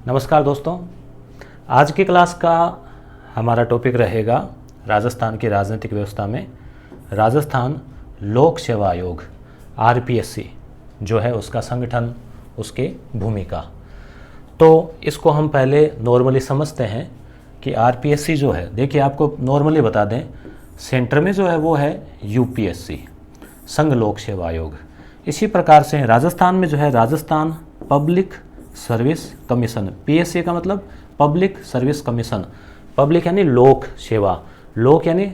नमस्कार दोस्तों, आज की क्लास का हमारा टॉपिक रहेगा राजस्थान की राजनीतिक व्यवस्था में राजस्थान लोक सेवा आयोग आरपीएससी जो है उसका संगठन, उसकी भूमिका। तो इसको हम पहले नॉर्मली समझते हैं कि आरपीएससी जो है, देखिए आपको नॉर्मली बता दें, सेंटर में जो है वो है यूपीएससी, संघ लोक सेवा आयोग। इसी प्रकार से राजस्थान में जो है Rajasthan public service commission, PSC का मतलब पब्लिक सर्विस कमीशन। पब्लिक यानी लोक सेवा, लोक यानी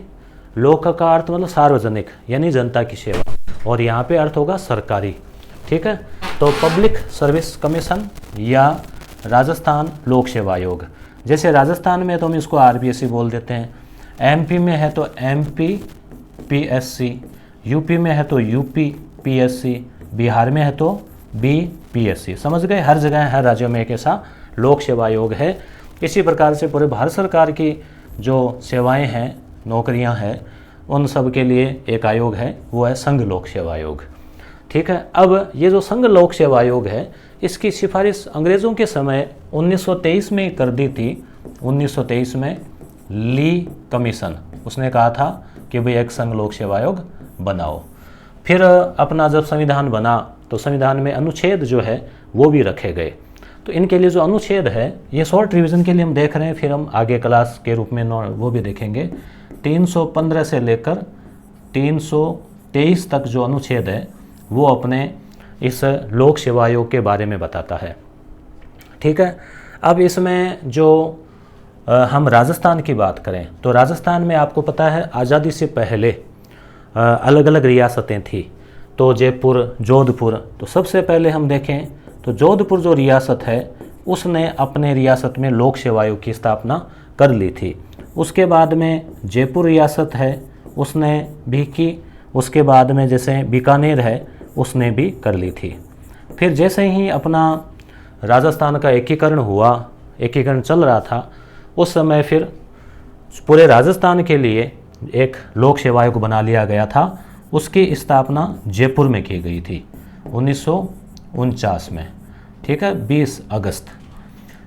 लोक का अर्थ मतलब सार्वजनिक यानी जनता की सेवा, और यहाँ पे अर्थ होगा सरकारी। ठीक है, तो पब्लिक सर्विस कमीशन या राजस्थान लोक सेवा आयोग। जैसे राजस्थान में तो हम इसको आरपीएससी बोल देते हैं, एमपी में है तो एमपी पीएससी, यूपी में है तो यूपी पीएससी, बिहार में है तो बीपीएससी। समझ गए, हर जगह हर राज्यों में एक ऐसा लोक सेवा आयोग है। इसी प्रकार से पूरे भारत सरकार की जो सेवाएं हैं, नौकरियां हैं, उन सब के लिए एक आयोग है, वो है संघ लोक सेवा आयोग। ठीक है, अब ये जो संघ लोक सेवा आयोग है, इसकी सिफारिश अंग्रेज़ों के समय 1923 में कर दी थी। 1923 में ली कमीशन, उसने कहा था कि भाई एक संघ लोक सेवा आयोग बनाओ। फिर अपना जब संविधान बना तो संविधान में अनुच्छेद जो है वो भी रखे गए। तो इनके लिए जो अनुच्छेद है, ये शॉर्ट रिवीजन के लिए हम देख रहे हैं, फिर हम आगे क्लास के रूप में वो भी देखेंगे। 315 से लेकर 323 तक जो अनुच्छेद है वो अपने इस लोक सेवा आयोग के बारे में बताता है। ठीक है, अब इसमें जो हम राजस्थान की बात करें तो राजस्थान में आपको पता है आज़ादी से पहले अलग अलग रियासतें थी। तो जयपुर, जोधपुर, तो सबसे पहले हम देखें तो जोधपुर जो रियासत है उसने अपने रियासत में लोक सेवा आयोग की स्थापना कर ली थी। उसके बाद में जयपुर रियासत है उसने भी की। उसके बाद में जैसे बीकानेर है उसने भी कर ली थी। फिर जैसे ही अपना राजस्थान का एकीकरण हुआ, एकीकरण चल रहा था, उस समय फिर पूरे राजस्थान के लिए एक लोक सेवा आयोग बना लिया गया था। उसकी स्थापना जयपुर में की गई थी 1949 में। ठीक है, 20 अगस्त।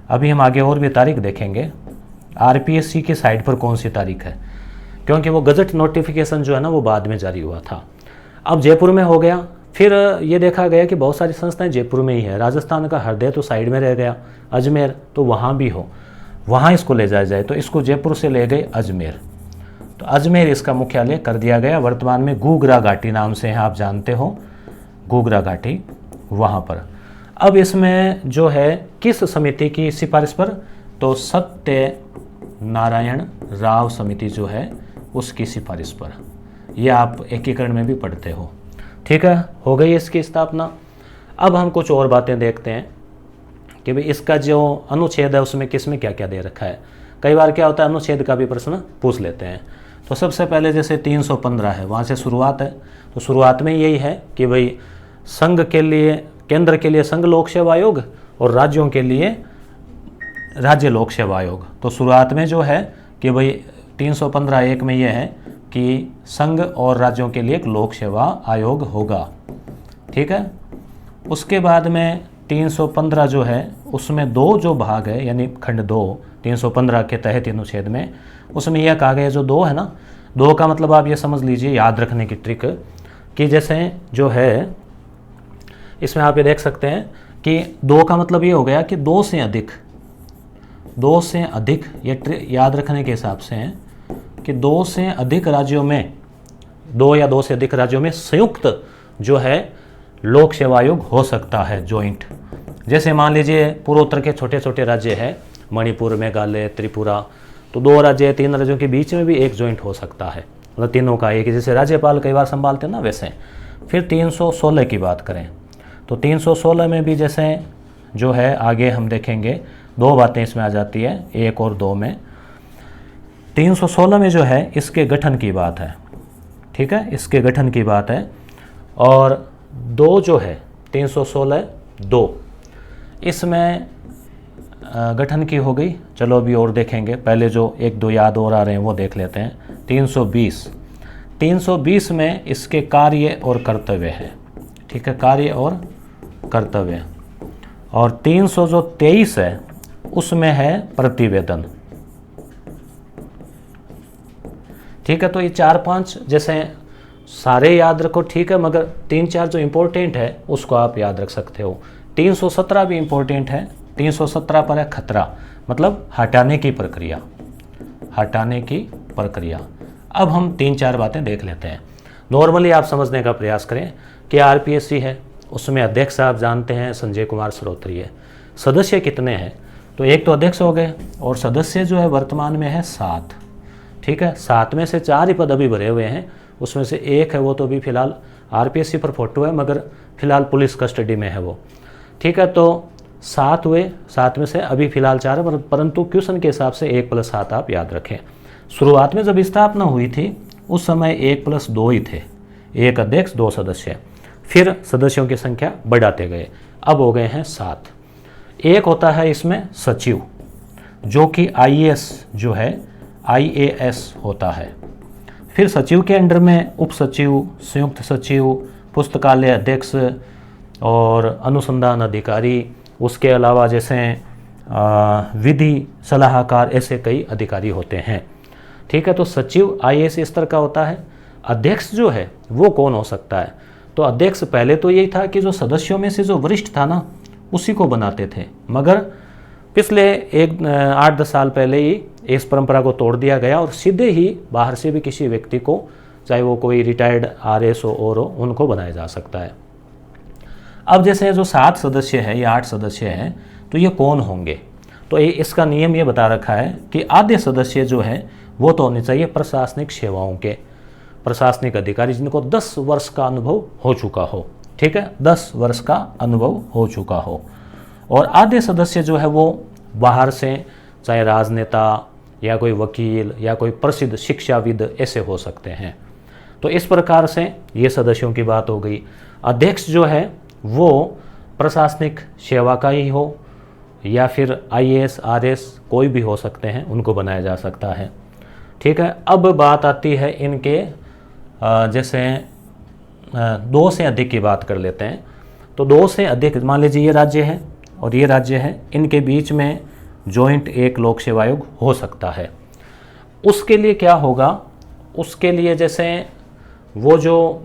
अभी हम आगे और भी तारीख देखेंगे, आरपीएससी की साइट पर कौन सी तारीख है, क्योंकि वो गजट नोटिफिकेशन जो है ना वो बाद में जारी हुआ था। अब जयपुर में हो गया। फिर ये देखा गया कि बहुत सारी संस्थाएं जयपुर में ही है। राजस्थान का हृदय तो साइड में रह गया, अजमेर, तो वहाँ भी हो, वहाँ इसको ले जाया जाए, तो इसको जयपुर से ले गए अजमेर। तो अजमेर इसका मुख्यालय कर दिया गया। वर्तमान में गुगरा घाटी नाम से है, आप जानते हो, गुगरा घाटी, वहाँ पर। अब इसमें जो है किस समिति की सिफारिश पर, तो सत्य नारायण राव समिति जो है उसकी सिफारिश पर। यह आप एकीकरण में भी पढ़ते हो। ठीक है, हो गई इसकी स्थापना। अब हम कुछ और बातें देखते हैं कि भाई इसका जो अनुच्छेद है उसमें किस में क्या क्या दे रखा है। कई बार क्या होता है, अनुच्छेद का भी प्रश्न पूछ लेते हैं। तो सबसे पहले जैसे 315 है, वहाँ से शुरुआत है। तो शुरुआत में यही है कि भाई संघ के लिए, केंद्र के लिए संघ लोक सेवा आयोग और राज्यों के लिए राज्य लोक सेवा आयोग। तो शुरुआत में जो है कि भाई 315(1) में यह है कि संघ और राज्यों के लिए एक लोक सेवा आयोग होगा। ठीक है, उसके बाद में 315 जो है उसमें दो जो भाग है, यानी खंड 2 315 के तहत अनुच्छेद में, उसमें यह कहा गया, जो 2 है ना, 2 का मतलब आप ये समझ लीजिए, याद रखने की ट्रिक, कि जैसे जो है इसमें आप ये देख सकते हैं कि 2 का मतलब ये हो गया कि 2 से अधिक, 2 से अधिक, ये याद रखने के हिसाब से है कि 2 से अधिक राज्यों में, 2 या 2 से अधिक राज्यों में संयुक्त जो है लोक सेवा आयोग हो सकता है, जॉइंट। जैसे मान लीजिए पूर्वोत्तर के छोटे छोटे राज्य है, मणिपुर, मेघालय, त्रिपुरा, तो 2 राज्य, 3 राज्यों के बीच में भी एक जॉइंट हो सकता है, मतलब तीनों का एक, जैसे राज्यपाल कई बार संभालते हैं ना वैसे। फिर 316 की बात करें तो 316 में भी जैसे जो है, आगे हम देखेंगे 2 बातें इसमें आ जाती है, 1 और 2 में। 316 में जो है इसके गठन की बात है। ठीक है, इसके गठन की बात है। और 2 जो है 316(2), इसमें गठन की हो गई। चलो अभी और देखेंगे, पहले जो 1-2 याद और आ रहे हैं वो देख लेते हैं। 320 में इसके कार्य और कर्तव्य है। ठीक है, कार्य और कर्तव्य। और 323 है, उसमें है प्रतिवेदन। ठीक है, तो ये 4-5 जैसे सारे याद रखो, ठीक है, मगर 3-4 जो इम्पोर्टेंट है उसको आप याद रख सकते हो। 317 भी इम्पोर्टेंट है। 317 पर है खतरा, मतलब हटाने की प्रक्रिया, हटाने की प्रक्रिया। अब हम 3-4 बातें देख लेते हैं। नॉर्मली आप समझने का प्रयास करें कि आरपीएससी है, उसमें अध्यक्ष आप जानते हैं संजय कुमार श्रोत्री है। सदस्य कितने हैं? तो एक तो अध्यक्ष हो गए और सदस्य जो है वर्तमान में है 7। ठीक है, 7 में से 4 ही पद अभी भरे हुए हैं, उसमें से एक है वो तो अभी फिलहाल आरपीएससी पर फोटो है मगर फिलहाल पुलिस कस्टडी में है वो। ठीक है, तो 7 हुए, 7 में से अभी फिलहाल 4 है, परंतु क्वेश्चन के हिसाब से 1+7 आप याद रखें। शुरुआत में जब स्थापना हुई थी उस समय 1+2 ही थे, 1 अध्यक्ष 2 सदस्य। फिर सदस्यों की संख्या बढ़ाते गए, अब हो गए हैं 7। एक होता है इसमें सचिव, जो कि आईएएस जो है आईएएस होता है। फिर सचिव के अंडर में उप सचिव, संयुक्त सचिव, पुस्तकालय अध्यक्ष और अनुसंधान अधिकारी, उसके अलावा जैसे विधि सलाहकार, ऐसे कई अधिकारी होते हैं। ठीक है, तो सचिव आईएएस इस तरह का होता है। अध्यक्ष जो है वो कौन हो सकता है? तो अध्यक्ष पहले तो यही था कि जो सदस्यों में से जो वरिष्ठ था ना उसी को बनाते थे, मगर पिछले 8-10 साल पहले ही इस परंपरा को तोड़ दिया गया और सीधे ही बाहर से भी किसी व्यक्ति को, चाहे वो कोई रिटायर्ड आरएस हो और हो, उनको बनाया जा सकता है। अब जैसे जो 7 सदस्य है या 8 सदस्य हैं, तो ये कौन होंगे? तो इसका नियम ये बता रखा है कि आधे सदस्य जो है वो तो होने चाहिए प्रशासनिक सेवाओं के, प्रशासनिक अधिकारी जिनको 10 वर्ष का अनुभव हो चुका हो। ठीक है, 10 वर्ष का अनुभव हो चुका हो। और आधे सदस्य जो है वो बाहर से, चाहे राजनेता या कोई वकील या कोई प्रसिद्ध शिक्षाविद, ऐसे हो सकते हैं। तो इस प्रकार से ये सदस्यों की बात हो गई। अध्यक्ष जो है वो प्रशासनिक सेवा का ही हो या फिर आईएएस आरएस कोई भी हो सकते हैं, उनको बनाया जा सकता है। ठीक है, अब बात आती है इनके जैसे 2 से अधिक की बात कर लेते हैं। तो 2 से अधिक, मान लीजिए ये राज्य है और ये राज्य है, इनके बीच में जॉइंट एक लोक सेवा आयोग हो सकता है। उसके लिए क्या होगा? उसके लिए जैसे वो जो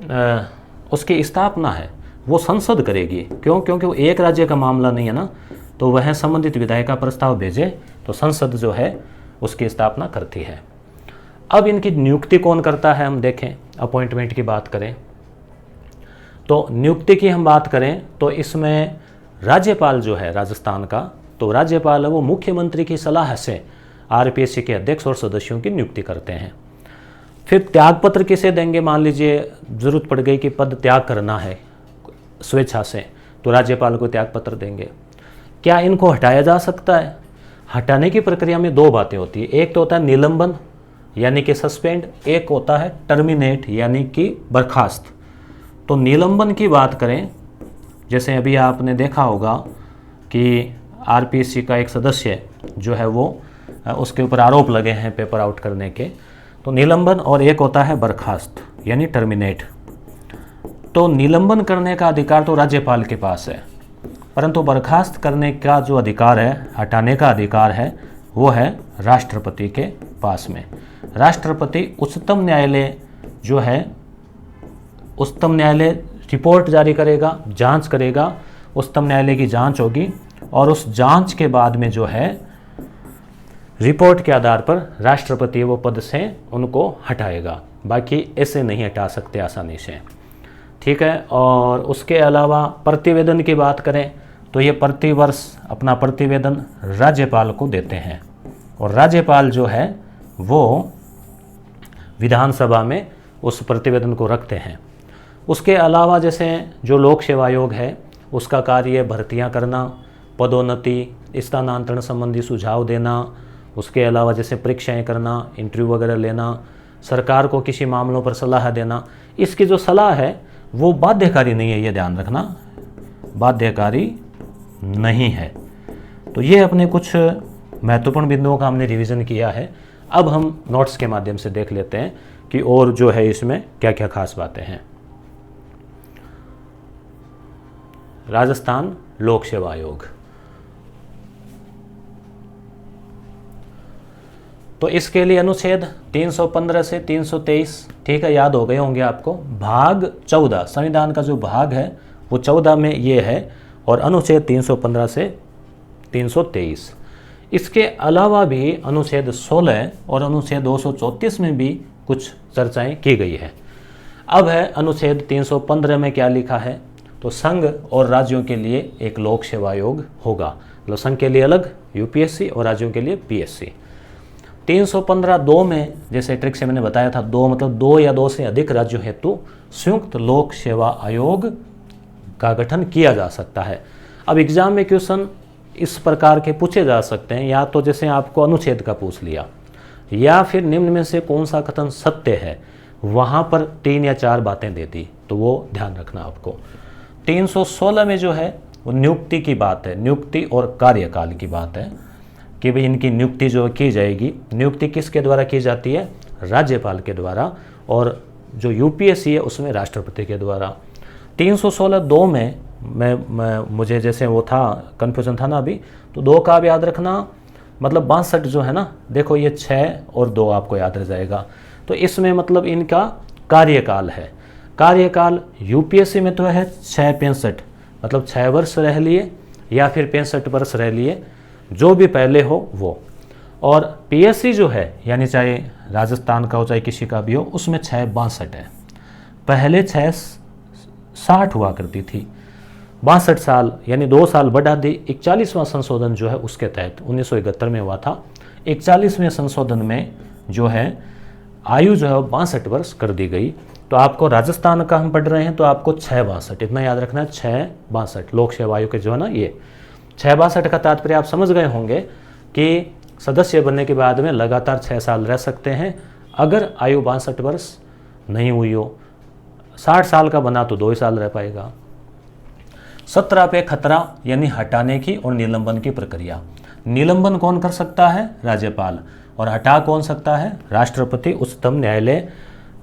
उसकी स्थापना है वो संसद करेगी। क्यों? क्योंकि वो एक राज्य का मामला नहीं है ना, तो वह संबंधित विधायक का प्रस्ताव भेजे तो संसद जो है उसकी स्थापना करती है। अब इनकी नियुक्ति कौन करता है? हम देखें, अपॉइंटमेंट की बात करें तो नियुक्ति की हम बात करें तो इसमें राज्यपाल जो है राजस्थान का, तो राज्यपाल है वो मुख्यमंत्री की सलाह से आरपीएससी के अध्यक्ष और सदस्यों की नियुक्ति करते हैं। फिर त्यागपत्र किसे देंगे? मान लीजिए जरूरत पड़ गई कि पद त्याग करना है स्वेच्छा से, तो राज्यपाल को त्यागपत्र देंगे। क्या इनको हटाया जा सकता है? हटाने की प्रक्रिया में 2 बातें होती है। एक तो होता है निलंबन यानी कि सस्पेंड, एक होता है टर्मिनेट यानी कि बर्खास्त। तो निलंबन की बात करें, जैसे अभी आपने देखा होगा कि आरपीएससी का एक सदस्य जो है वो उसके ऊपर आरोप लगे हैं पेपर आउट करने के, तो निलंबन, और एक होता है बर्खास्त यानी टर्मिनेट। तो निलंबन करने का अधिकार तो राज्यपाल के पास है, परंतु बर्खास्त करने का जो अधिकार है, हटाने का अधिकार है, वो है राष्ट्रपति के पास में। राष्ट्रपति उच्चतम न्यायालय जो है, उच्चतम न्यायालय रिपोर्ट जारी करेगा, जांच करेगा, उच्चतम न्यायालय की जांच होगी और उस जांच के बाद में जो है रिपोर्ट के आधार पर राष्ट्रपति वो पद से उनको हटाएगा। बाकी ऐसे नहीं हटा सकते आसानी से। ठीक है, और उसके अलावा प्रतिवेदन की बात करें तो ये प्रतिवर्ष अपना प्रतिवेदन राज्यपाल को देते हैं और राज्यपाल जो है वो विधानसभा में उस प्रतिवेदन को रखते हैं। उसके अलावा जैसे जो लोक सेवा आयोग है उसका कार्य भर्तियां करना, पदोन्नति, स्थानांतरण संबंधी सुझाव देना, उसके अलावा जैसे परीक्षाएं करना, इंटरव्यू वगैरह लेना, सरकार को किसी मामलों पर सलाह देना। इसकी जो सलाह है वो बाध्यकारी नहीं है, ये ध्यान रखना, बाध्यकारी नहीं है। तो ये अपने कुछ महत्वपूर्ण बिंदुओं का हमने रिवीजन किया है। अब हम नोट्स के माध्यम से देख लेते हैं कि और जो है इसमें क्या क्या खास बातें हैं। राजस्थान लोक सेवा आयोग, तो इसके लिए अनुच्छेद 315 से 323, ठीक है, याद हो गए होंगे आपको। भाग 14 संविधान का जो भाग है वो 14 में ये है, और अनुच्छेद 315 से 323। इसके अलावा भी अनुच्छेद 16 और अनुच्छेद 234 में भी कुछ चर्चाएं की गई है। अब है अनुच्छेद 315 में क्या लिखा है, तो संघ और राज्यों के लिए एक लोक सेवा आयोग होगा, मतलब संघ के लिए अलग यूपीएससी और राज्यों के लिए पीएससी। 315(2) में जैसे ट्रिक से मैंने बताया था, 2 मतलब 2 या 2 से अधिक राज्यों हेतु संयुक्त लोक सेवा आयोग का गठन किया जा सकता है। अब एग्जाम में क्वेश्चन इस प्रकार के पूछे जा सकते हैं, या तो जैसे आपको अनुच्छेद का पूछ लिया, या फिर निम्न में से कौन सा कथन सत्य है, वहाँ पर 3 या 4 बातें दे दी, तो वो ध्यान रखना आपको। 316 में जो है वो नियुक्ति की बात है, नियुक्ति और कार्यकाल की बात है कि भाई इनकी नियुक्ति जो की जाएगी, नियुक्ति किसके द्वारा की जाती है, राज्यपाल के द्वारा, और जो यूपीएससी है उसमें राष्ट्रपति के द्वारा। 316(2) में मुझे जैसे वो था कन्फ्यूजन था ना अभी, तो 2 का आप याद रखना, मतलब 62 जो है ना, देखो ये 6 और 2 आपको याद रह जाएगा। तो इसमें मतलब इनका कार्यकाल है, कार्यकाल यूपीएससी में तो है 6-65, मतलब 6 वर्ष रह लिए या फिर 65 वर्ष रह लिए, जो भी पहले हो वो। और पीएससी जो है, यानी चाहे राजस्थान का हो चाहे किसी का भी हो, उसमें 6-62 है। पहले 6-60 हुआ करती थी, 62 साल यानी 2 साल बढ़ा दी। 41वां संशोधन जो है उसके तहत 1971 में हुआ था, 41वें संशोधन में जो है आयु जो है 62 वर्ष कर दी गई। तो आपको राजस्थान का हम पढ़ रहे हैं तो आपको 6-62 इतना याद रखना है, 6-62 लोक सेवा आयोग के जो है ना, ये 6-62 का तात्पर्य आप समझ गए होंगे कि सदस्य बनने के बाद में लगातार 6 साल रह सकते हैं, अगर आयु 62 वर्ष नहीं हुई हो। 60 साल का बना तो 2 ही साल रह पाएगा। 17 पे खतरा यानी हटाने की और निलंबन की प्रक्रिया। निलंबन कौन कर सकता है, राज्यपाल, और हटा कौन सकता है, राष्ट्रपति, उच्चतम न्यायालय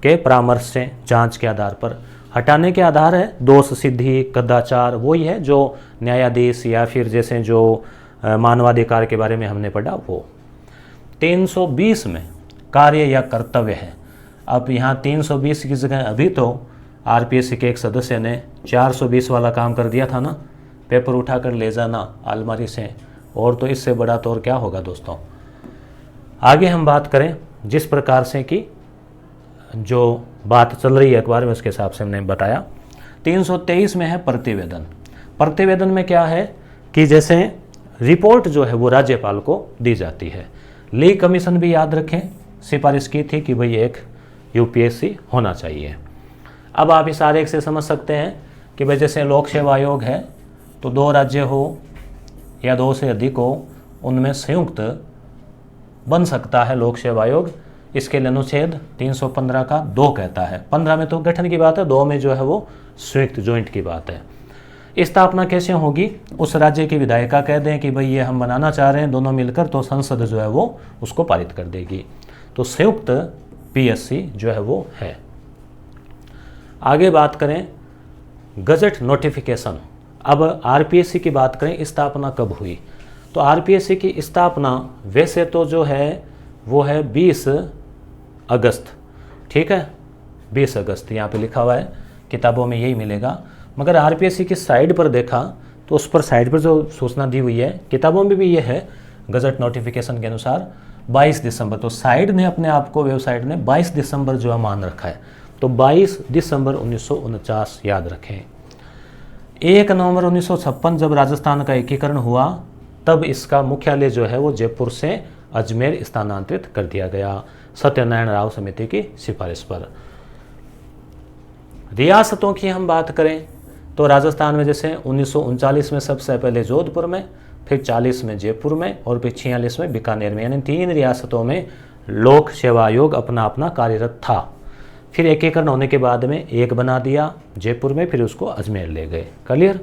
के परामर्श से जांच के आधार पर। हटाने के आधार है दोष सिद्धि, कदाचार, वही है जो न्यायाधीश या फिर जैसे जो मानवाधिकार के बारे में हमने पढ़ा वो। 320 में कार्य या कर्तव्य है। अब यहाँ 320 की जगह अभी तो आरपीएससी के एक सदस्य ने 420 वाला काम कर दिया था ना, पेपर उठा कर ले जाना अलमारी से, और तो इससे बड़ा तो और क्या होगा दोस्तों। आगे हम बात करें जिस प्रकार से कि जो बात चल रही है अखबार में उसके हिसाब से हमने बताया। 323 में है प्रतिवेदन। प्रतिवेदन में क्या है कि जैसे रिपोर्ट जो है वो राज्यपाल को दी जाती है। ली कमीशन भी याद रखें, सिफारिश की थी कि भाई एक यूपीएससी होना चाहिए। अब आप इस आरेख से समझ सकते हैं कि भाई जैसे लोक सेवा आयोग है तो 2 राज्य हो या 2 से अधिक हो, उनमें संयुक्त बन सकता है लोक सेवा आयोग। इसके लिए अनुच्छेद 315 का 2 कहता है। 15 में तो गठन की बात है, 2 में जो है वो संयुक्त जॉइंट की बात है। स्थापना कैसे होगी, उस राज्य की विधायिका कह दें कि भाई ये हम बनाना चाह रहे हैं दोनों मिलकर, तो संसद जो है वो उसको पारित कर देगी। तो संयुक्त पीएससी जो है वो है। आगे बात करें गजट नोटिफिकेशन। अब आरपीएससी की बात करें, स्थापना कब हुई, तो आरपीएससी की स्थापना वैसे तो जो है वो है 20 अगस्त, ठीक है, 20 अगस्त यहाँ पे लिखा हुआ है, किताबों में यही मिलेगा। मगर आरपीएससी की साइड पर देखा तो उस पर साइड पर जो सूचना दी हुई है, किताबों में भी ये है गजट नोटिफिकेशन के अनुसार 22 दिसंबर। तो साइड ने अपने आप को, वेबसाइट ने 22 दिसंबर जो है मान रखा है, तो 22 दिसंबर 1949 याद रखें। 1 नवंबर 1956 जब राजस्थान का एकीकरण हुआ तब इसका मुख्यालय जो है वो जयपुर से अजमेर स्थानांतरित कर दिया गया, सत्यनारायण राव समिति की सिफारिश पर। रियासतों की हम बात करें तो राजस्थान में जैसे 1939 में सबसे पहले जोधपुर में, फिर 40 में जयपुर में और फिर 46 में बीकानेर में, यानी 3 रियासतों में लोक सेवा आयोग अपना अपना कार्यरत था। फिर एकीकरण होने के बाद में एक बना दिया जयपुर में, फिर उसको अजमेर ले गए। क्लियर।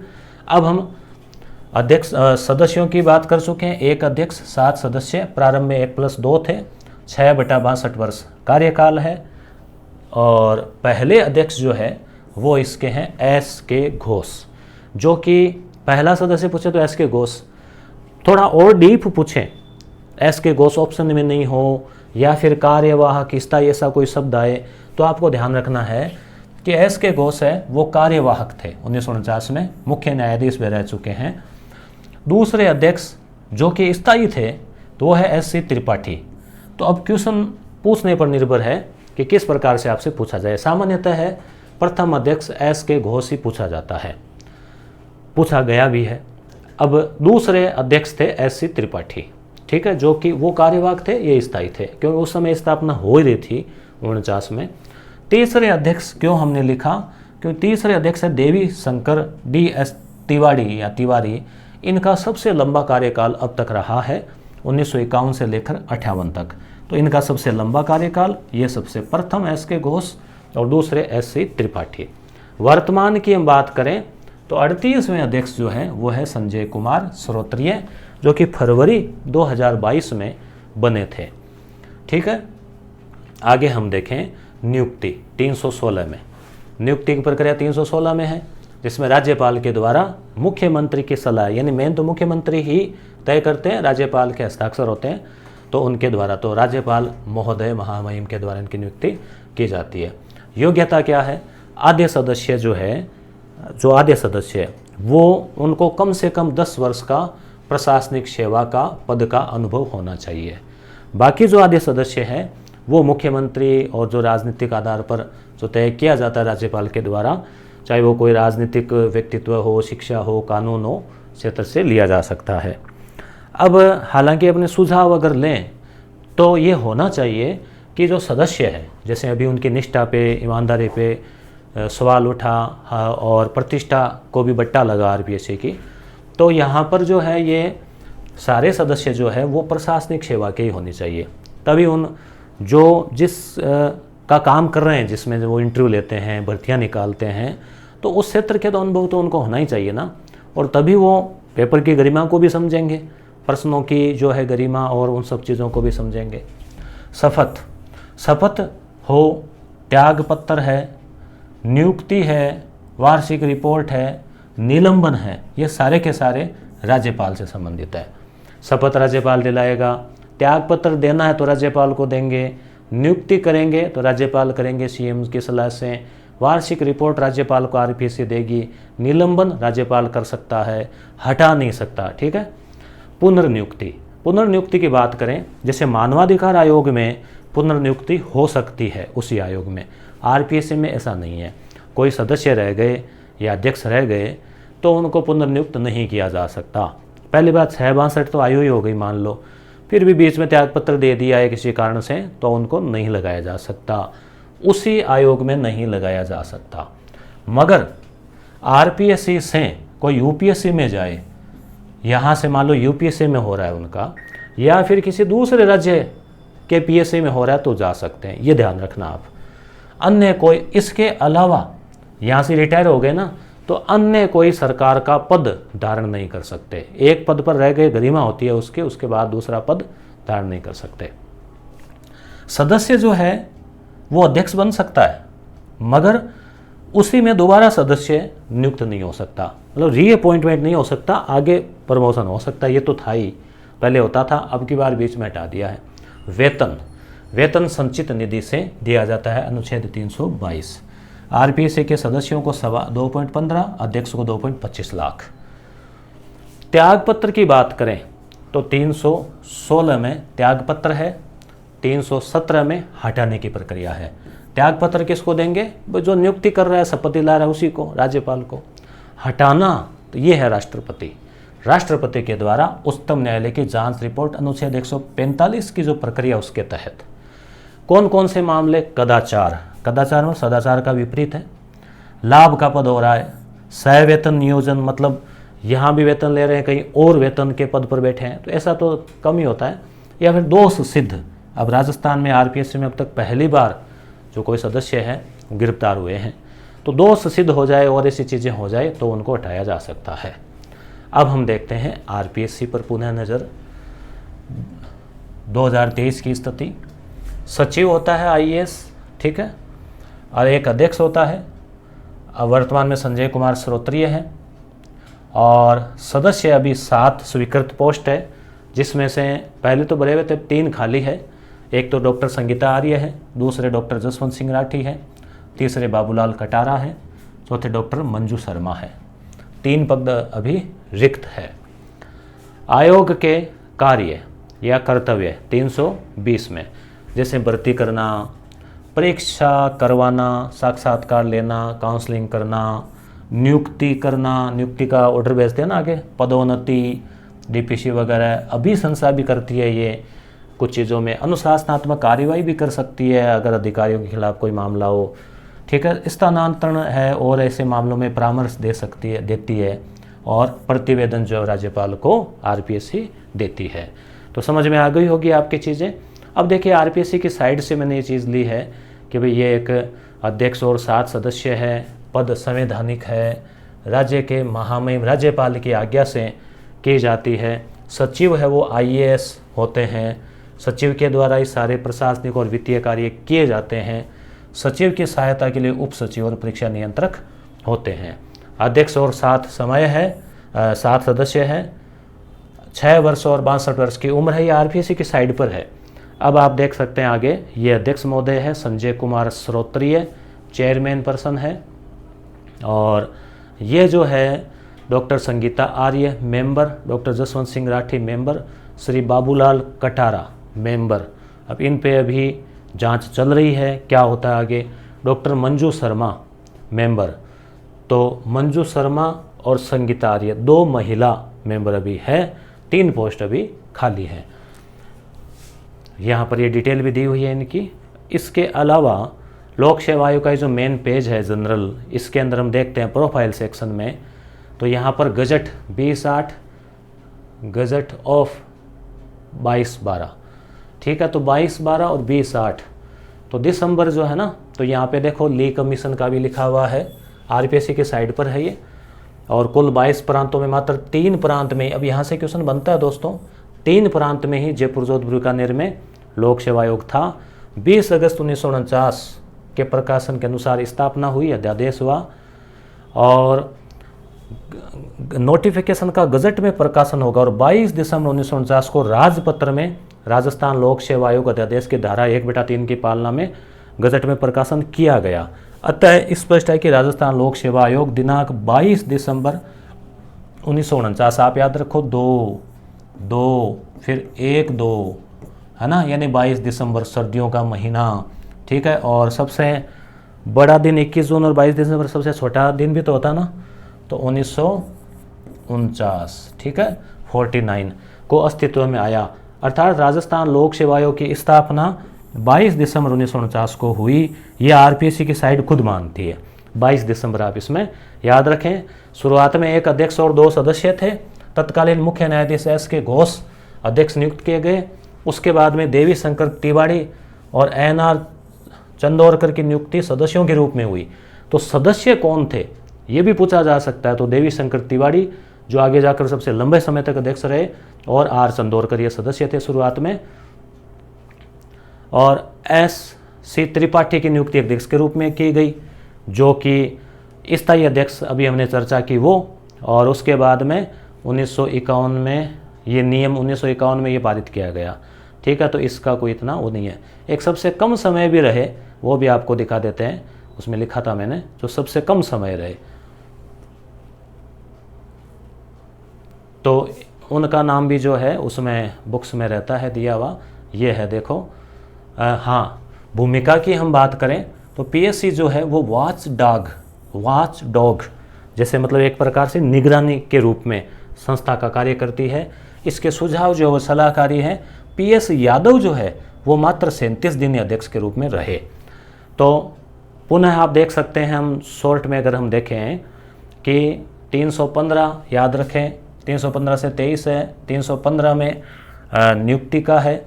अब हम अध्यक्ष सदस्यों की बात कर चुके हैं। 1 अध्यक्ष 7 सदस्य, प्रारंभ में 1+2 थे, 6/62 वर्ष कार्यकाल है। और पहले अध्यक्ष जो है वो इसके हैं एस.के. घोष, जो कि पहला सदस्य पूछे तो एस.के. घोष, थोड़ा और डीप पूछे एस.के. घोष ऑप्शन में नहीं हो या फिर कार्यवाहक स्थायी ऐसा कोई शब्द आए तो आपको ध्यान रखना है कि एस के घोष है वो कार्यवाहक थे। 1949 में मुख्य न्यायाधीश भी रह चुके हैं। दूसरे अध्यक्ष जो कि स्थायी थे तो वो है एस.सी. त्रिपाठी। तो अब क्वेश्चन पूछने पर निर्भर है कि किस प्रकार से आपसे पूछा जाए। सामान्यतः है प्रथम अध्यक्ष एस के घोष ही पूछा जाता है, पूछा गया भी है। अब दूसरे अध्यक्ष थे एस.सी. त्रिपाठी, ठीक है, जो कि वो कार्यवाहक थे, ये स्थायी थे, क्योंकि उस समय स्थापना हो ही रही थी 49 में। तीसरे अध्यक्ष क्यों हमने लिखा, क्योंकि तीसरे अध्यक्ष है देवी शंकर डी.एस. तिवारी या तिवारी। इनका सबसे लंबा कार्यकाल अब तक रहा है 1951 से लेकर 58 तक। तो इनका सबसे लंबा कार्यकाल, ये सबसे प्रथम एस के घोष और दूसरे एस.सी. त्रिपाठी। वर्तमान की हम बात करें तो 38वें अध्यक्ष जो है वो है संजय कुमार श्रोत्रिय, जो कि फरवरी 2022 में बने थे, ठीक है। आगे हम देखें नियुक्ति 316 में। नियुक्ति की प्रक्रिया 316 में है, जिसमें राज्यपाल के द्वारा मुख्यमंत्री की सलाह, यानी मेन तो मुख्यमंत्री ही तय करते हैं, राज्यपाल के हस्ताक्षर होते हैं, तो उनके द्वारा, तो राज्यपाल महोदय महामहिम के द्वारा इनकी नियुक्ति की जाती है। योग्यता क्या है, आद्य सदस्य जो है, जो आद्य सदस्य है वो उनको कम से कम 10 वर्ष का प्रशासनिक सेवा का पद का अनुभव होना चाहिए। बाकी जो आद्य सदस्य है वो मुख्यमंत्री और जो राजनीतिक आधार पर जो तय किया जाता है राज्यपाल के द्वारा, चाहे वो कोई राजनीतिक व्यक्तित्व हो, शिक्षा हो, कानून हो, क्षेत्र से लिया जा सकता है। अब हालांकि अपने सुझाव अगर लें तो ये होना चाहिए कि जो सदस्य है, जैसे अभी उनकी निष्ठा पे, ईमानदारी पे सवाल उठा और प्रतिष्ठा को भी बट्टा लगा आरपीएससी की, तो यहाँ पर जो है ये सारे सदस्य जो है वो प्रशासनिक सेवा के ही होनी चाहिए। तभी उन जो जिस का काम कर रहे हैं, जिसमें वो इंटरव्यू लेते हैं, भर्तियाँ निकालते हैं, तो उस क्षेत्र के तो अनुभव तो उनको होना ही चाहिए ना, और तभी वो पेपर की गरिमा को भी समझेंगे, प्रश्नों की जो है गरिमा और उन सब चीज़ों को भी समझेंगे। शपथ हो, त्याग पत्र है, नियुक्ति है, वार्षिक रिपोर्ट है, निलंबन है, ये सारे के सारे राज्यपाल से संबंधित है। शपथ राज्यपाल दिलाएगा, त्याग पत्र देना है तो राज्यपाल को देंगे, नियुक्ति करेंगे तो राज्यपाल करेंगे सीएम की सलाह से, वार्षिक रिपोर्ट राज्यपाल को आरपीएससी देगी, निलंबन राज्यपाल कर सकता है, हटा नहीं सकता, ठीक है। पुनर्नियुक्ति की बात करें, जैसे मानवाधिकार आयोग में पुनर्नियुक्ति हो सकती है उसी आयोग में, आरपीएससी में ऐसा नहीं है। कोई सदस्य रह गए या अध्यक्ष रह गए तो उनको पुनर्नियुक्त नहीं किया जा सकता। पहली बात 662 तो आयु ही हो गई मान लो, फिर भी बीच में त्यागपत्र दे दिया है किसी कारण से, तो उनको नहीं लगाया जा सकता, उसी आयोग में नहीं लगाया जा सकता। मगर आरपीएससी से कोई यूपीएससी में जाए, यहाँ से मान लो यूपीएससी में हो रहा है उनका, या फिर किसी दूसरे राज्य के पीएससी में हो रहा है तो जा सकते हैं, ये ध्यान रखना आप। अन्य कोई इसके अलावा यहाँ से रिटायर हो गए ना, तो अन्य कोई सरकार का पद धारण नहीं कर सकते। एक पद पर रह गए, गरिमा होती है उसके, उसके बाद दूसरा पद धारण नहीं कर सकते। सदस्य जो है वो अध्यक्ष बन सकता है, मगर उसी में दोबारा सदस्य नियुक्त नहीं हो सकता, मतलब रीअपॉइंटमेंट नहीं हो सकता, आगे प्रमोशन हो सकता है। ये तो था ही, पहले होता था, अब की बार बीच में हटा दिया है। वेतन संचित निधि से दिया जाता है, अनुच्छेद 322। आरपीएससी के सदस्यों को 2.15, अध्यक्ष को 2.25 लाख। त्यागपत्र की बात करें तो 316 में त्यागपत्र है, 317 में हटाने की प्रक्रिया है। त्यागपत्र किसको देंगे, जो नियुक्ति कर रहा है, शपथ दिला रहा है उसी को, राज्यपाल को। हटाना तो ये है राष्ट्रपति के द्वारा उच्चतम न्यायालय की जांच रिपोर्ट, अनुच्छेद 145 की जो प्रक्रिया, उसके तहत कौन कौन से मामले, कदाचार में सदाचार का विपरीत है, लाभ का पद हो रहा है, सवेतन नियोजन, मतलब यहाँ भी वेतन ले रहे हैं, कहीं और वेतन के पद पर बैठे हैं, तो ऐसा तो कम ही होता है, या फिर दोष सिद्ध। अब राजस्थान में आरपीएससी में अब तक पहली बार जो कोई सदस्य है गिरफ्तार हुए हैं, तो दोष सिद्ध हो जाए और ऐसी चीज़ें हो जाए तो उनको हटाया जा सकता है। अब हम देखते हैं आरपीएससी पर पुनः नज़र। 2023 की स्थिति, सचिव होता है आईएएस, ठीक है, और एक अध्यक्ष होता है। अब वर्तमान में संजय कुमार श्रोत्रिय है, और सदस्य अभी 7 स्वीकृत पोस्ट है, जिसमें से पहले तो भरे हुए थे 3 खाली है, एक तो डॉक्टर संगीता आर्य है, दूसरे डॉक्टर जसवंत सिंह राठी है, तीसरे बाबूलाल कटारा है, चौथे डॉक्टर मंजू शर्मा है। 3 पद अभी रिक्त है। आयोग के कार्य या कर्तव्य 320 में, जैसे भर्ती करना, परीक्षा करवाना, साक्षात्कार लेना, काउंसलिंग करना, नियुक्ति करना, नियुक्ति का ऑर्डर भेजते हैं ना आगे, पदोन्नति, डीपीसी वगैरह, अभी संस्था भी करती है ये कुछ चीज़ों में। अनुशासनात्मक कार्यवाही भी कर सकती है अगर अधिकारियों के खिलाफ कोई मामला हो, ठीक है। स्थानांतरण है और ऐसे मामलों में परामर्श देती है और प्रतिवेदन जो राज्यपाल को आरपीएससी देती है। तो समझ में आ गई होगी आपकी चीज़ें। अब देखिए आरपीएससी की साइड से मैंने ये चीज़ ली है कि भाई ये एक अध्यक्ष और 7 सदस्य है, पद संवैधानिक है, राज्य के महामहिम राज्यपाल की आज्ञा से की जाती है, सचिव है वो आईएएस होते हैं, सचिव के द्वारा ही सारे प्रशासनिक और वित्तीय कार्य किए जाते हैं, सचिव की सहायता के लिए उप सचिव और परीक्षा नियंत्रक होते हैं। अध्यक्ष और 7 सदस्य हैं, 6 वर्ष और 62 वर्ष की उम्र है। ये आरपीएससी की साइड पर है। अब आप देख सकते हैं आगे, ये अध्यक्ष महोदय है संजय कुमार श्रोत्रिय, चेयरमैन पर्सन है, और ये जो है doctor Sangeeta Arya member, doctor Jaswant Singh Rathi member, Shri Babulal Katara member. अब इन पे अभी जांच चल रही है, क्या होता है आगे। डॉक्टर मंजू शर्मा मेंबर, तो मंजू शर्मा और संगीता आर्य 2 महिला मेंबर अभी है, 3 पोस्ट अभी खाली है। यहाँ पर ये डिटेल भी दी हुई है इनकी। इसके अलावा लोक सेवा आयोग का जो मेन पेज है जनरल, इसके अंदर हम देखते हैं प्रोफाइल सेक्शन में, तो यहाँ पर गजट 20/8, गजट ऑफ 22/12, ठीक है। तो 22/12 और 20/8, तो दिसंबर जो है ना, तो यहाँ पे देखो ली कमीशन का भी लिखा हुआ है, आरपीएससी के साइड पर है ये। और कुल 22 प्रांतों में मात्र 3 प्रांत में, अब यहाँ से क्वेश्चन बनता है दोस्तों, 3 प्रांत में ही जयपुर, जोधपुर, बीकानेर में लोक सेवा आयोग था। 20 अगस्त 1949 के प्रकाशन के अनुसार स्थापना हुई, अध्यादेश हुआ, और नोटिफिकेशन का गजट में प्रकाशन होगा, और 22 दिसंबर 1949 को राजपत्र में राजस्थान लोक सेवा आयोग अध्यादेश की धारा 1/3 की पालना में गजट में प्रकाशन किया गया। अतः स्पष्ट है कि राजस्थान लोक सेवा आयोग दिनांक 22 दिसंबर 1949, आप याद रखो 2 फिर 1-2 है ना, यानी 22 दिसंबर सर्दियों का महीना, ठीक है। और सबसे बड़ा दिन 21 जून और 22 दिसंबर सबसे छोटा दिन भी तो होता ना, तो 1949, ठीक है, 49 को अस्तित्व में आया। अर्थात राजस्थान लोक सेवा आयोग की स्थापना 22 दिसंबर 1949 को हुई। यह आरपीएससी की साइड खुद मानती है। 22 दिसंबर आप इसमें याद रखें। शुरुआत में 1 अध्यक्ष और 2 सदस्य थे। तत्कालीन मुख्य न्यायाधीश एस.के. घोष अध्यक्ष नियुक्त किए गए। उसके बाद में देवी शंकर तिवाड़ी और एन.आर. चंदोरकर की नियुक्ति सदस्यों के रूप में हुई। तो सदस्य कौन थे ये भी पूछा जा सकता है। तो देवी शंकर तिवाड़ी जो आगे जाकर सबसे लंबे समय तक अध्यक्ष रहे, और आर चंदोरकर ये सदस्य थे शुरुआत में। और एस.सी. त्रिपाठी की नियुक्ति अध्यक्ष के रूप में की गई, जो कि स्थायी अध्यक्ष अभी हमने चर्चा की वो। और उसके बाद में 1951 में ये नियम 1951 में ये पारित किया गया, ठीक है। तो इसका कोई इतना वो नहीं है। एक सबसे कम समय भी रहे, वो भी आपको दिखा देते हैं, उसमें लिखा था मैंने, जो सबसे कम समय रहे तो उनका नाम भी जो है उसमें बुक्स में रहता है दिया हुआ। ये है देखो। हाँ, भूमिका की हम बात करें तो पीएससी जो है वो वॉच डॉग जैसे मतलब एक प्रकार से निगरानी के रूप में संस्था का कार्य करती है। इसके सुझाव जो है वो सलाहकारी है। पीएस यादव जो है वो मात्र 37 दिन अध्यक्ष के रूप में रहे। तो पुनः आप देख सकते हैं, हम शॉर्ट में अगर हम देखें कि 315 याद रखें, 315 से 23 है। 315 में नियुक्ति का है,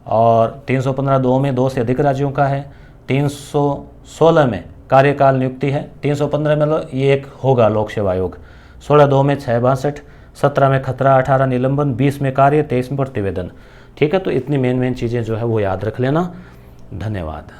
और 315(2) में 2 से अधिक राज्यों का है। 316 में कार्यकाल नियुक्ति है। 315 में मतलब ये एक होगा लोक सेवा आयोग। 16(2) में 662, 17 में खतरा, 18 निलंबन, 20 में कार्य, 23 में प्रतिवेदन, ठीक है। तो इतनी मेन चीज़ें जो है वो याद रख लेना। धन्यवाद।